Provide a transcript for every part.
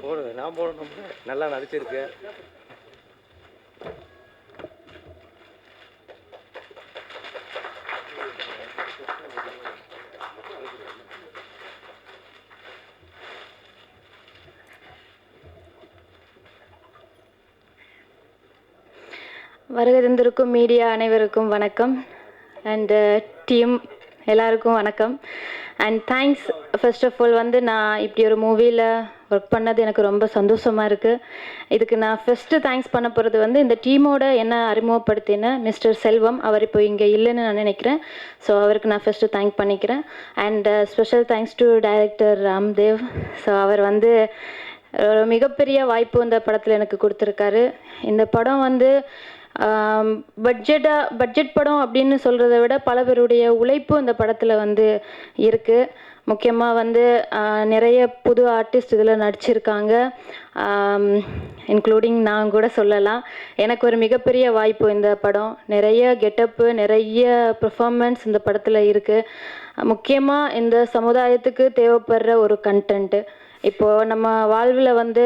போடு, நான் போடணும். நல்லா நடிச்சிருக்கு. வருகை தந்திருக்கும் மீடியா அனைவருக்கும் வணக்கம் அண்ட் டீம் எல்லாருக்கும் வணக்கம் and thanks. First of all வந்து நான் இப்படி ஒரு மூவியில் ஒர்க் பண்ணது எனக்கு ரொம்ப சந்தோஷமாக இருக்குது. இதுக்கு நான் ஃபஸ்ட்டு தேங்க்ஸ் பண்ண போகிறது வந்து இந்த டீமோட என்ன அறிமுகப்படுத்தின மிஸ்டர் செல்வம். அவர் இப்போ இங்கே இல்லைன்னு நான் நினைக்கிறேன். ஸோ அவருக்கு நான் ஃபஸ்ட்டு தேங்க் பண்ணிக்கிறேன். And special thanks to director Ramdev. So அவர் வந்து ஒரு மிகப்பெரிய வாய்ப்பு இந்த படத்தில் எனக்கு கொடுத்துருக்காரு. இந்த படம் வந்து பட்ஜெட் படம் அப்படின்னு சொல்கிறத விட பல பேருடைய உழைப்பு இந்த படத்தில் வந்து இருக்குது. முக்கியமாக வந்து நிறைய புது ஆர்டிஸ்ட் இதில் நடிச்சிருக்காங்க. இன்க்ளூடிங் நான் கூட சொல்லலாம். எனக்கு ஒரு மிகப்பெரிய வாய்ப்பு இந்த படம். நிறைய கெட்டப்பு, நிறைய பெர்ஃபார்மன்ஸ் இந்த படத்தில் இருக்குது. முக்கியமாக இந்த சமுதாயத்துக்கு தேவைப்படுற ஒரு கண்டென்ட்டு. இப்போது நம்ம வாழ்வில் வந்து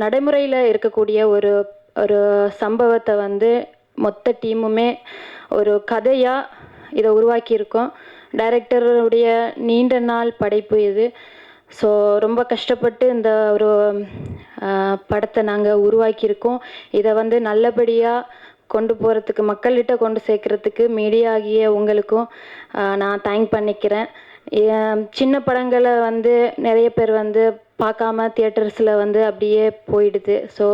நடைமுறையில் இருக்கக்கூடிய ஒரு சம்பவத்தை வந்து மொத்த டீமுமே ஒரு கதையாக இதை உருவாக்கியிருக்கோம். டைரக்டருடைய நீண்ட நாள் படைப்பு இது. ஸோ ரொம்ப கஷ்டப்பட்டு இந்த ஒரு படத்தை நாங்கள் உருவாக்கியிருக்கோம். இதை வந்து நல்லபடியாக கொண்டு போகிறதுக்கு, மக்கள்கிட்ட கொண்டு சேர்க்குறதுக்கு மீடியா ஆகிய உங்களுக்கும் நான் தேங்க் பண்ணிக்கிறேன். சின்ன படங்களை வந்து நிறைய பேர் வந்து பார்க்காம தியேட்டர்ஸில் வந்து அப்படியே போயிடுது. ஸோ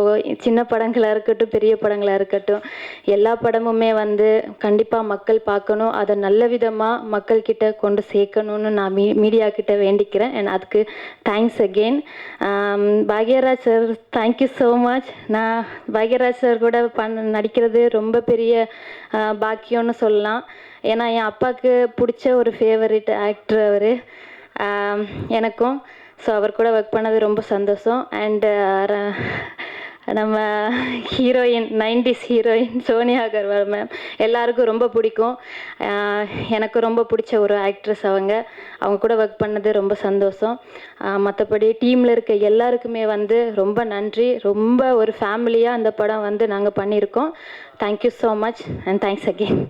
சின்ன படங்களாக இருக்கட்டும், பெரிய படங்களாக இருக்கட்டும், எல்லா படமுமே வந்து கண்டிப்பாக மக்கள் பார்க்கணும். அதை நல்ல விதமாக மக்கள்கிட்ட கொண்டு சேர்க்கணுன்னு நான் மீடியாக்கிட்ட வேண்டிக்கிறேன். அண்ட் அதுக்கு thanks again. Bhagyaraj sir, thank you so much. நான் பாக்யராஜ் சார் கூட நடிக்கிறது ரொம்ப பெரிய பாக்கியம்னு சொல்லலாம். ஏன்னா என் அப்பாவுக்கு பிடிச்ச ஒரு ஃபேவரட் ஆக்டர் அவர் எனக்கும். ஸோ அவர் கூட ஒர்க் பண்ணது ரொம்ப சந்தோஷம். அண்டு நம்ம heroine, 90s heroine Sonia Agarwal ma'am எல்லாருக்கும் ரொம்ப பிடிக்கும். எனக்கு ரொம்ப பிடிச்ச ஒரு ஆக்ட்ரஸ் அவங்க கூட ஒர்க் பண்ணது ரொம்ப சந்தோஷம். மற்றபடி டீமில் இருக்க எல்லாருக்குமே வந்து ரொம்ப நன்றி. ரொம்ப ஒரு ஃபேமிலியாக அந்த படம் வந்து நாங்கள் பண்ணியிருக்கோம். Thank you so much and thanks again.